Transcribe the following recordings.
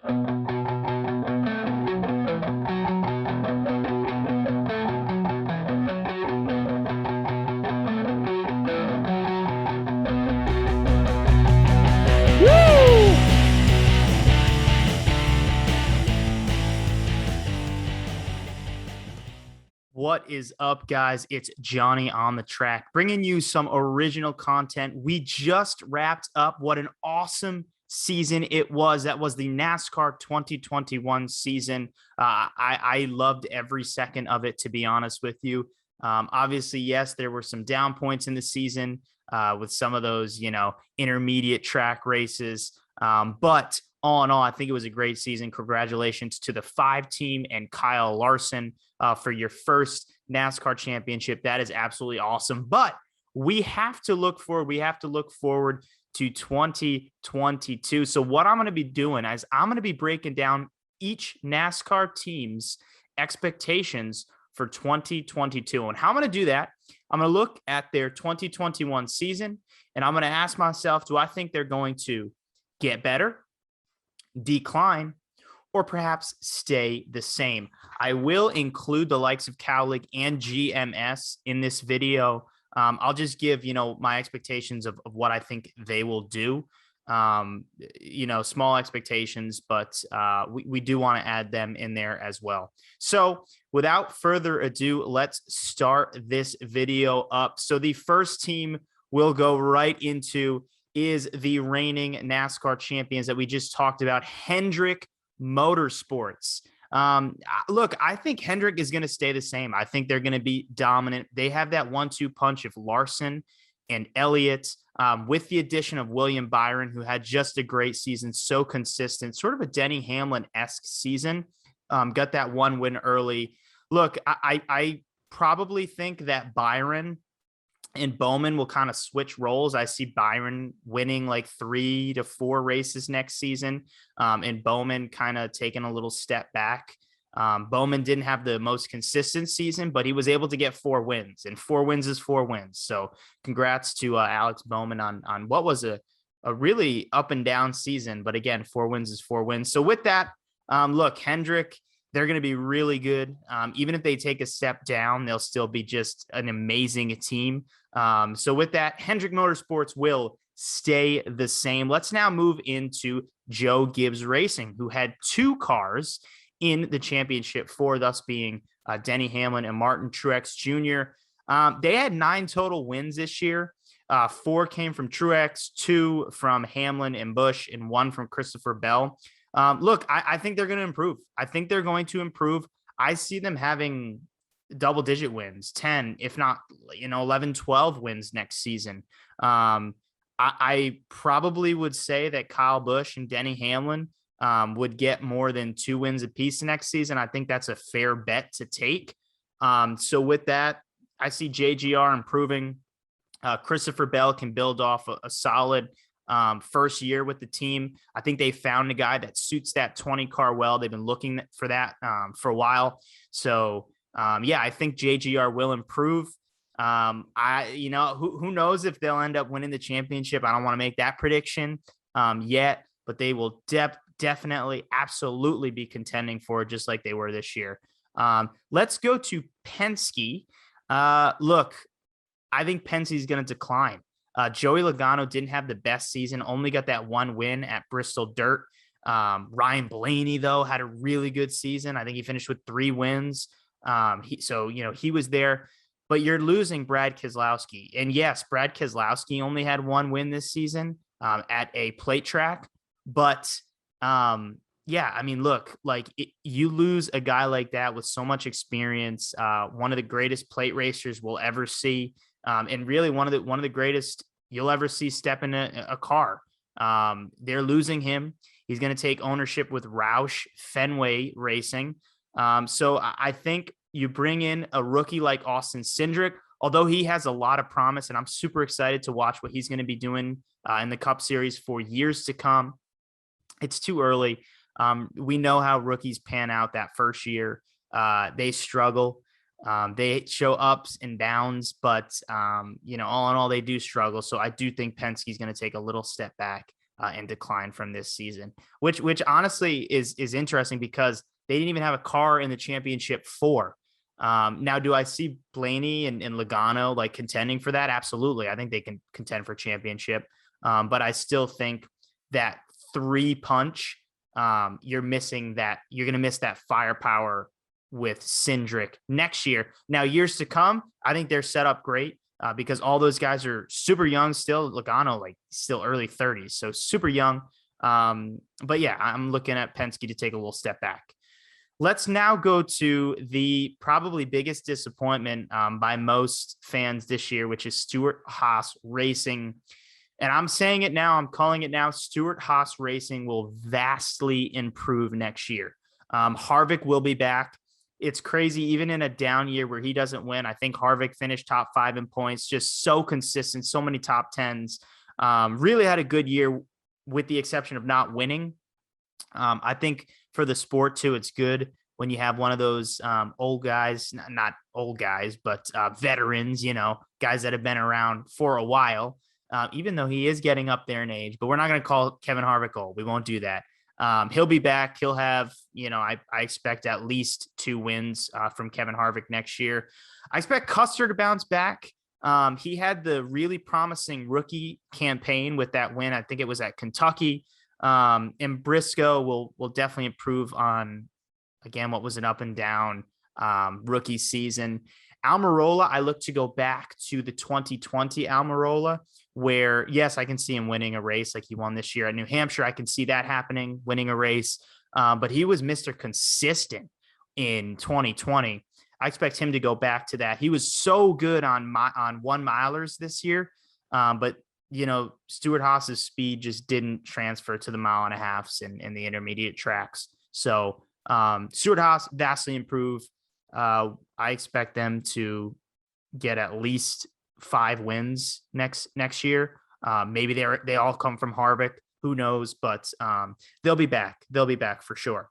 What is up, guys? It's Johnny on the track, bringing you some original content. We just wrapped up what an awesome season it was. That was the NASCAR 2021 season. I loved every second of it, to be honest with you. Obviously, yes, there were some down points in the season with some of those, intermediate track races. But all in all, I think it was a great season. Congratulations to the 5 team and Kyle Larson for your first NASCAR championship. That is absolutely awesome. But we have to look forward. We have to look forward to 2022. So what I'm going to be doing is I'm going to be breaking down each NASCAR team's expectations for 2022. And how I'm going to do that, I'm going to look at their 2021 season, and I'm going to ask myself, do I think they're going to get better, decline, or perhaps stay the same? I will include the likes of Cowlick and GMS in this video. I'll just give, my expectations of what I think they will do. Small expectations, but we do want to add them in there as well. So without further ado, let's start this video up. So the first team we'll go right into is the reigning NASCAR champions that we just talked about, Hendrick Motorsports. Look, I think Hendrick is going to stay the same. I think they're going to be dominant. They have that 1-2 punch of Larson and Elliott, with the addition of William Byron, who had just a great season, so consistent, sort of a Denny Hamlin-esque season. Got that one win early. Look, I probably think that Byron and Bowman will kind of switch roles. I see Byron winning like 3 to 4 races next season, and Bowman kind of taking a little step back. Bowman didn't have the most consistent season, but he was able to get 4 wins, and 4 wins is 4 wins. So congrats to Alex Bowman on what was a really up and down season. But again, 4 wins is 4 wins. So with that, look, Hendrick, they're going to be really good. Even if they take a step down, they'll still be just an amazing team. So with that, Hendrick Motorsports will stay the same. Let's now move into Joe Gibbs Racing, who had 2 cars in the championship, 4 thus being Denny Hamlin and Martin Truex Jr. They had 9 total wins this year. 4 came from Truex, 2 from Hamlin and Busch, and 1 from Christopher Bell. Look, I think they're going to improve. I think they're going to improve. I see them having double-digit wins, 10, if not, 11, 12 wins next season. I probably would say that Kyle Busch and Denny Hamlin would get more than 2 wins apiece next season. I think that's a fair bet to take. So with that, I see JGR improving. Christopher Bell can build off a solid first year with the team. I think they found a guy that suits that 20 car well. They've been looking for that for a while. So I think JGR will improve. Who knows if they'll end up winning the championship. I don't want to make that prediction yet, but they will definitely, absolutely be contending for it, just like they were this year. Let's go to Penske. Look, I think Penske's going to decline. Joey Logano didn't have the best season, only got that 1 win at Bristol Dirt. Ryan Blaney, though, had a really good season. I think he finished with 3 wins. He was there, but you're losing Brad Keselowski. And yes, Brad Keselowski only had 1 win this season at a plate track. But look, you lose a guy like that with so much experience, one of the greatest plate racers we'll ever see. And really one of the greatest you'll ever see step in a car. They're losing him. He's going to take ownership with Roush Fenway Racing. So I think you bring in a rookie like Austin Cindric, although he has a lot of promise, and I'm super excited to watch what he's going to be doing in the Cup Series for years to come. It's too early. We know how rookies pan out that first year. They struggle. They show ups and downs, but all in all, they do struggle. So I do think Penske's going to take a little step back in decline from this season, which honestly is interesting because they didn't even have a car in the championship 4. Now, do I see Blaney and Logano like contending for that? Absolutely. I think they can contend for championship. But I still think that 3 punch, you're missing that. You're going to miss that firepower with Cindric next year. Now, years to come, I think they're set up great because all those guys are super young still. Logano, like still early 30s, so super young. But yeah, I'm looking at Penske to take a little step back. Let's now go to the probably biggest disappointment by most fans this year, which is Stewart-Haas Racing. And I'm saying it now, I'm calling it now, Stewart-Haas Racing will vastly improve next year. Harvick will be back. It's crazy, even in a down year where he doesn't win. I think Harvick finished top 5 in points, just so consistent, so many top 10s. Really had a good year with the exception of not winning. I think for the sport too, it's good when you have one of those old guys, not old guys, but veterans, guys that have been around for a while, even though he is getting up there in age. But we're not going to call Kevin Harvick old. We won't do that. He'll be back. He'll have, I expect at least 2 wins from Kevin Harvick next year. I expect Custer to bounce back. He had the really promising rookie campaign with that win. I think it was at Kentucky. And Briscoe will definitely improve on, again, what was an up and down rookie season. Almirola, I look to go back to the 2020 Almirola, where, yes, I can see him winning a race like he won this year at New Hampshire. I can see that happening, winning a race. But he was Mr. Consistent in 2020. I expect him to go back to that. He was so good on 1-milers this year. But Stewart-Haas's speed just didn't transfer to the 1.5 miles in the intermediate tracks. So Stewart-Haas vastly improve. I expect them to get at least 5 wins next year. Maybe they all come from Harvick. Who knows? But they'll be back. They'll be back for sure.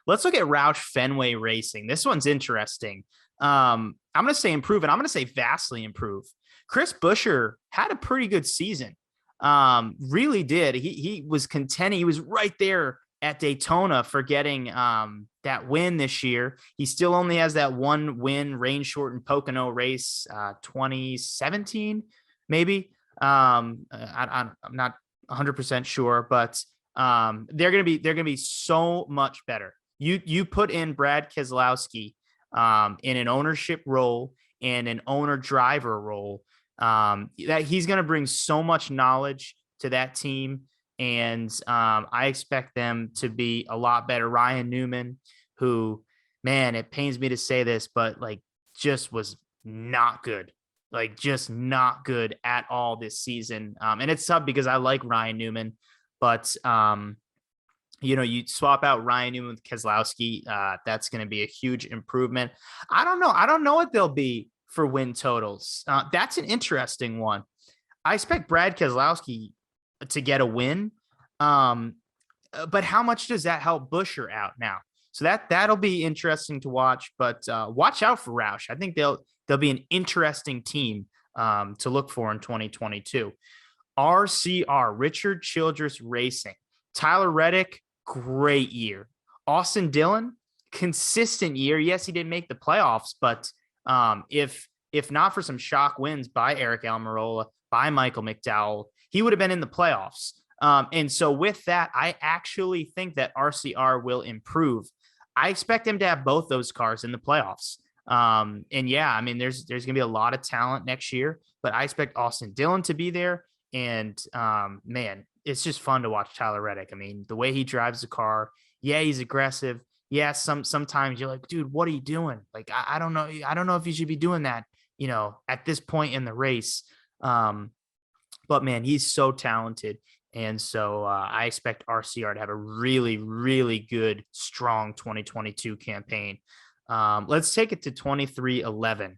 Let's look at Roush Fenway Racing. This one's interesting. I'm going to say improve, and I'm going to say vastly improve. Chris Buescher had a pretty good season. Really did. He was contending. He was right there at Daytona for getting that win this year. He still only has that 1 win, rain shortened Pocono race, 2017, maybe. I'm not 100% sure, but they're gonna be so much better. You put in Brad Keselowski in an ownership role and an owner driver role. That he's going to bring so much knowledge to that team. And I expect them to be a lot better. Ryan Newman, who, man, it pains me to say this, but just was not good. Just not good at all this season. And it's tough because I like Ryan Newman, but you swap out Ryan Newman with Keselowski. That's going to be a huge improvement. I don't know. I don't know what they'll be for win totals. That's an interesting one. I expect Brad Keselowski to get a win. But how much does that help Buescher out now? So that'll be interesting to watch, but watch out for Roush. I think they'll be an interesting team to look for in 2022. RCR, Richard Childress Racing. Tyler Reddick, great year. Austin Dillon, consistent year. Yes, he didn't make the playoffs, but if not for some shock wins by Eric Almirola, by Michael McDowell, he would have been in the playoffs. And so with that, I actually think that RCR will improve. I expect him to have both those cars in the playoffs. And yeah, I mean, there's going to be a lot of talent next year, but I expect Austin Dillon to be there. And man, it's just fun to watch Tyler Reddick. I mean, the way he drives the car, yeah, he's aggressive. Yeah, sometimes you're like, dude, what are you doing? I don't know. I don't know if you should be doing that, at this point in the race. But man, he's so talented. And so I expect RCR to have a really, really good, strong 2022 campaign. Let's take it to 23-11.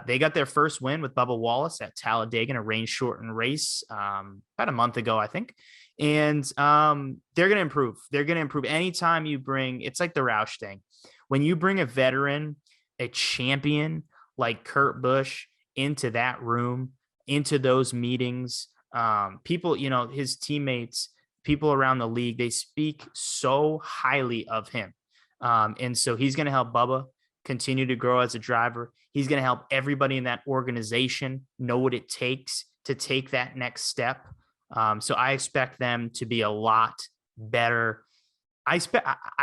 They got their first win with Bubba Wallace at Talladega in a rain-shortened race about a month ago, I think. And they're going to improve. They're going to improve anytime you bring – it's like the Roush thing. When you bring a veteran, a champion like Kurt Busch into that room, into those meetings, People, his teammates, people around the league, they speak so highly of him. And so he's going to help Bubba continue to grow as a driver. He's going to help everybody in that organization know what it takes to take that next step. So I expect them to be a lot better. I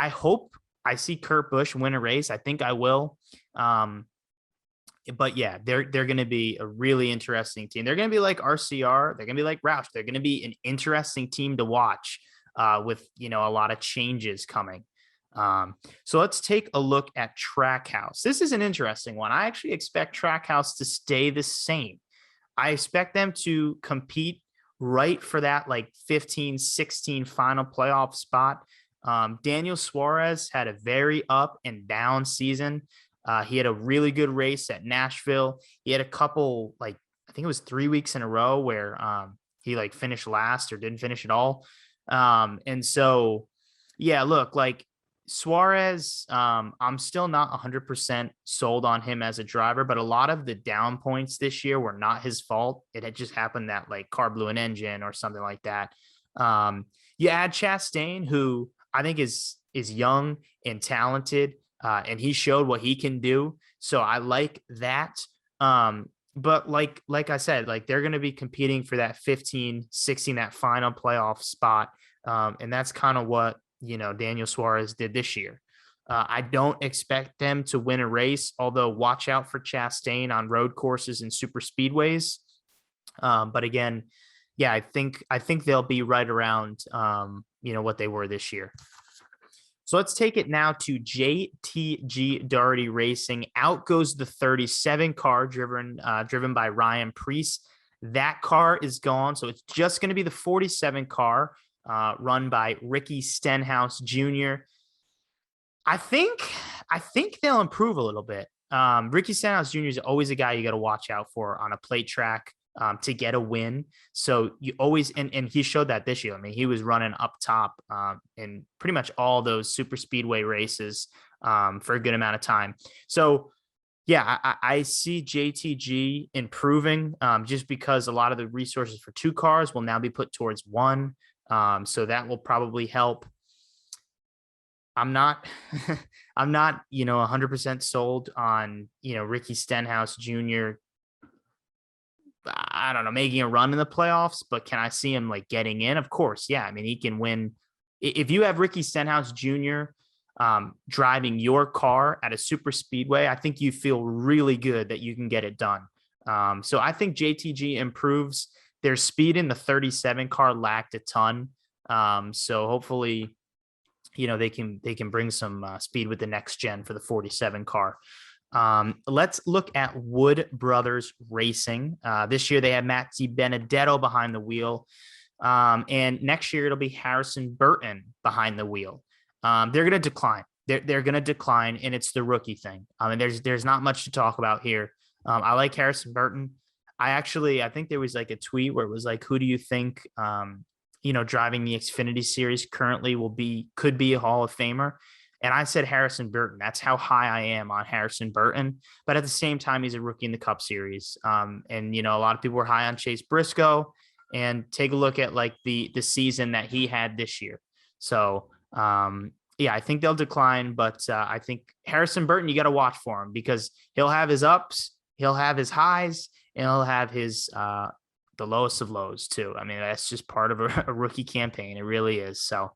hope I see Kurt Busch win a race. I think I will. But yeah, they're going to be a really interesting team. They're going to be like RCR. They're going to be like Roush. They're going to be an interesting team to watch with, a lot of changes coming. So let's take a look at Trackhouse. This is an interesting one. I actually expect Trackhouse to stay the same. I expect them to compete right for that like 15, 16 final playoff spot. Daniel Suarez had a very up and down season. He had a really good race at Nashville. He had a couple, I think it was 3 weeks in a row where he finished last or didn't finish at all. And so, yeah, look, Suarez, I'm still not 100% sold on him as a driver, but a lot of the down points this year were not his fault. It had just happened that car blew an engine or something like that. You add Chastain, who I think is young and talented, and he showed what he can do. So I like that. But like I said, they're going to be competing for that 15, 16, that final playoff spot. And that's kind of what, Daniel Suarez did this year. I don't expect them to win a race, although watch out for Chastain on road courses and super speedways. But again, yeah, I think they'll be right around, what they were this year. So let's take it now to JTG Daugherty Racing. Out goes the 37 car driven by Ryan Preece. That car is gone. So it's just going to be the 47 car run by Ricky Stenhouse Jr. I think they'll improve a little bit. Ricky Stenhouse Jr. is always a guy you got to watch out for on a plate track to get a win. So you always, and he showed that this year. I mean, he was running up top in pretty much all those super speedway races for a good amount of time. So yeah, I see JTG improving just because a lot of the resources for two cars will now be put towards one. So that will probably help. I'm not, 100% sold on, Ricky Stenhouse Jr. I don't know, making a run in the playoffs, but can I see him getting in? Of course. Yeah. I mean, he can win. If you have Ricky Stenhouse Jr. Driving your car at a super speedway, I think you feel really good that you can get it done. So I think JTG improves. Their speed in the 37 car lacked a ton. So hopefully, they can bring some speed with the next gen for the 47 car. Let's look at Wood Brothers Racing. This year they have Matt DiBenedetto behind the wheel. And next year it'll be Harrison Burton behind the wheel. They're going to decline. They're going to decline, and it's the rookie thing. I mean, there's not much to talk about here. I like Harrison Burton. I think there was a tweet where it was who do you think, driving the Xfinity Series currently could be a Hall of Famer? And I said Harrison Burton. That's how high I am on Harrison Burton. But at the same time, he's a rookie in the Cup Series. And, a lot of people were high on Chase Briscoe. And take a look at the season that he had this year. So, yeah, I think they'll decline. But I think Harrison Burton, you got to watch for him because he'll have his ups, he'll have his highs, and he'll have his the lowest of lows too. I mean, that's just part of a rookie campaign. It really is. So,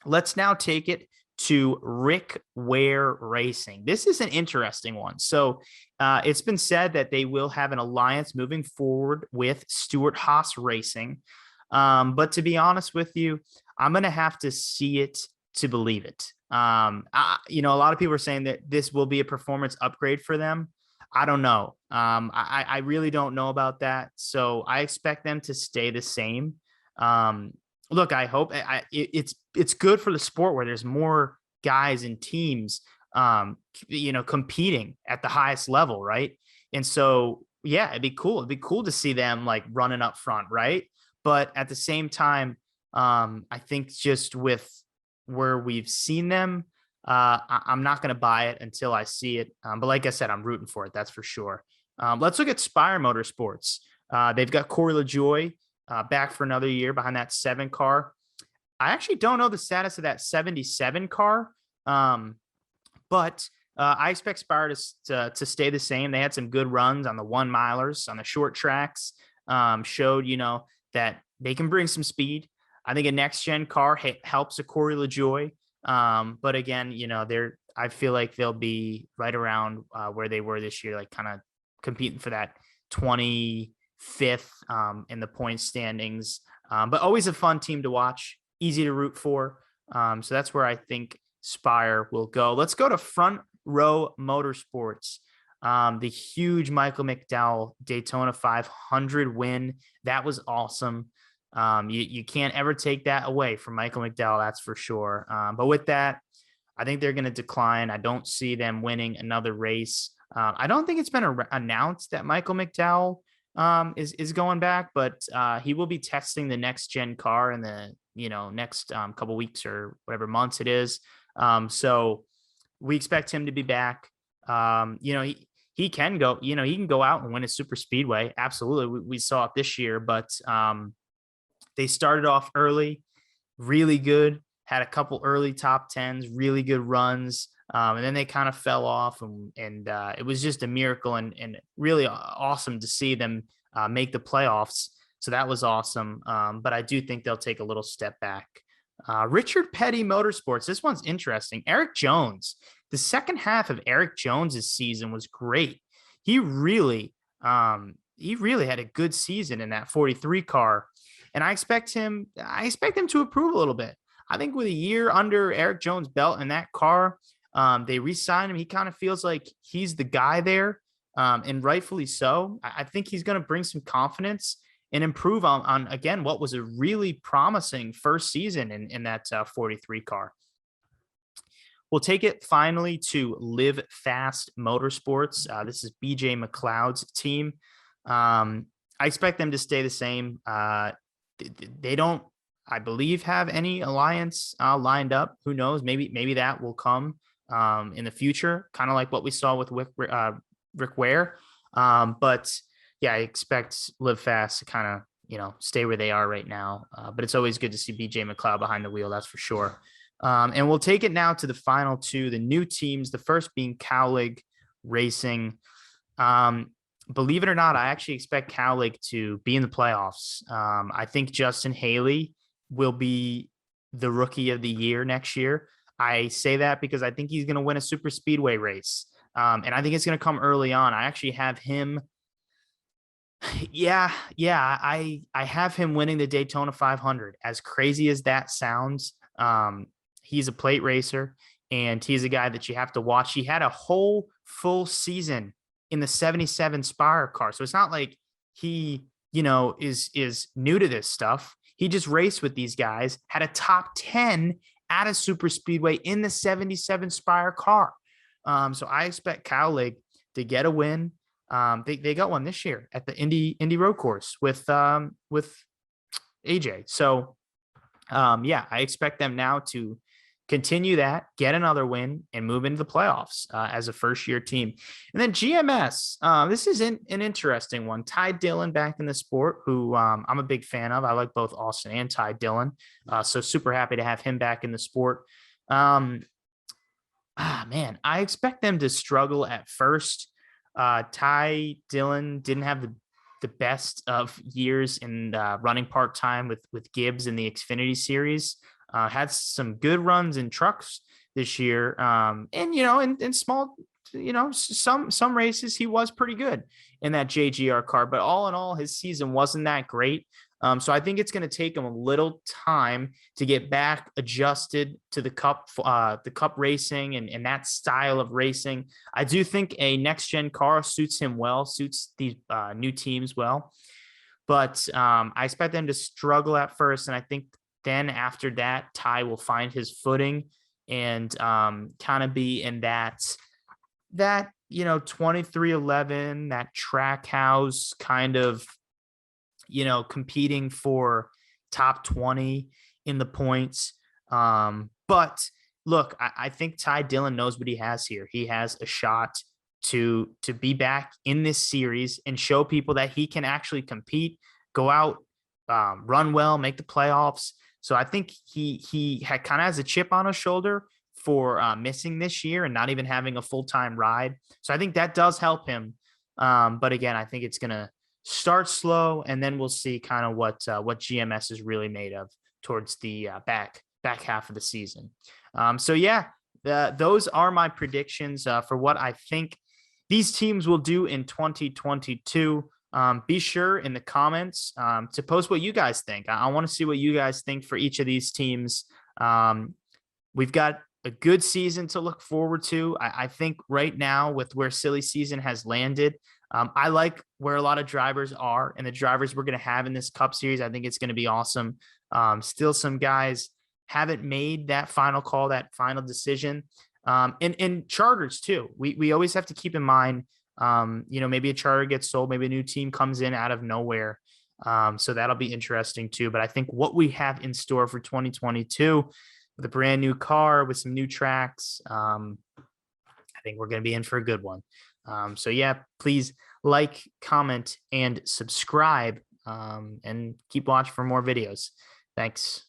let's now take it to Rick Ware Racing. This is an interesting one. So it's been said that they will have an alliance moving forward with Stewart-Haas Racing. But to be honest with you, I'm going to have to see it to believe it. A lot of people are saying that this will be a performance upgrade for them. I don't know. I really don't know about that. So I expect them to stay the same. Look, I hope it's good for the sport where there's more guys and teams, competing at the highest level. Right. And so, yeah, it'd be cool. It'd be cool to see them running up front. Right. But at the same time, I think just with where we've seen them, I'm not going to buy it until I see it. But like I said, I'm rooting for it. That's for sure. Let's look at Spire Motorsports. They've got Corey LaJoie back for another year behind that 7 car. I actually don't know the status of that 77 car, but I expect Spire to stay the same. They had some good runs on the 1 milers on the short tracks, showed, that they can bring some speed. I think a next gen car helps a Corey LaJoie. But again, I feel like they'll be right around where they were this year, like kind of competing for that 25th in the point standings. But always a fun team to watch, easy to root for. So that's where I think Spire will go. Let's go to Front Row Motorsports. The huge Michael McDowell Daytona 500 win. That was awesome. You can't ever take that away from Michael McDowell, that's for sure. But with that, I think they're going to decline. I don't see them winning another race. I don't think it's been announced that Michael McDowell is going back, but he will be testing the next gen car in the next couple weeks or whatever months it is. So we expect him to be back. He can go. He can go out and win a super speedway. Absolutely, we saw it this year, but they started off early, really good. Had a couple early top 10s, really good runs. And then they kind of fell off, and it was just a miracle and really awesome to see them make the playoffs. So that was awesome. But I do think they'll take a little step back. Richard Petty Motorsports. This one's interesting. Eric Jones. The second half of Eric Jones's season was great. He really had a good season in that 43 car, and I expect him to improve a little bit. I think with a year under Eric Jones' belt in that car, they re-signed him. He kind of feels like he's the guy there, and rightfully so. I think he's going to bring some confidence and improve on again, what was a really promising first season in that 43 car. We'll take it finally to Live Fast Motorsports. This is BJ McLeod's team. I expect them to stay the same. They don't, I believe, have any alliance lined up. Who knows? Maybe that will come in the future, kind of like what we saw with Rick Ware. But yeah, I expect Live Fast to kind of, stay where they are right now. But it's always good to see BJ McLeod behind the wheel. That's for sure. And we'll take it now to the final two, the new teams, the first being Cowlig Racing. Believe it or not, I actually expect Cowlig to be in the playoffs. I think Justin Haley will be the rookie of the year next year. I say that because I think he's going to win a super speedway race. And I think it's going to come early on. I actually have him. Yeah. I have him winning the Daytona 500. As crazy as that sounds, he's a plate racer, and he's a guy that you have to watch. He had a whole full season in the 77 Spire car. So it's not like he, is new to this stuff. He just raced with these guys, had a top 10 at a super speedway in the 77 Spire car. So I expect Cowlig to get a win. They got one this year at the Indy Road Course with AJ. So I expect them now to continue that, get another win, and move into the playoffs as a first-year team. And then GMS, this is an interesting one. Ty Dillon back in the sport, who I'm a big fan of. I like both Austin and Ty Dillon, so super happy to have him back in the sport. Man, I expect them to struggle at first. Ty Dillon didn't have the best of years in running part-time with Gibbs in the Xfinity series. Had some good runs in trucks this year. And, in small, some races, he was pretty good in that JGR car, but all in all, his season wasn't that great. So I think it's going to take him a little time to get back adjusted to the cup racing and that style of racing. I do think a next gen car suits him well, suits these new teams well, but I expect them to struggle at first. And I think then after that, Ty will find his footing and kind of be in that 2311, that track house kind of, competing for top 20 in the points. But look, I think Ty Dillon knows what he has here. He has a shot to be back in this series and show people that he can actually compete, go out, run well, make the playoffs. So I think he had kind of has a chip on his shoulder for missing this year and not even having a full-time ride. So I think that does help him. But again, I think it's going to start slow, and then we'll see kind of what GMS is really made of towards the back half of the season. So yeah, those are my predictions for what I think these teams will do in 2022. Be sure in the comments to post what you guys think. I want to see what you guys think for each of these teams. We've got a good season to look forward to. I think right now with where silly season has landed, I like where a lot of drivers are and the drivers we're going to have in this Cup Series. I think it's going to be awesome. Still some guys haven't made that final call, that final decision. And charters too. We always have to keep in mind, maybe a charter gets sold, maybe a new team comes in out of nowhere. So that'll be interesting too. But I think what we have in store for 2022 with a brand new car, with some new tracks, I think we're going to be in for a good one. So yeah, please like, comment, and subscribe, and keep watching for more videos. Thanks.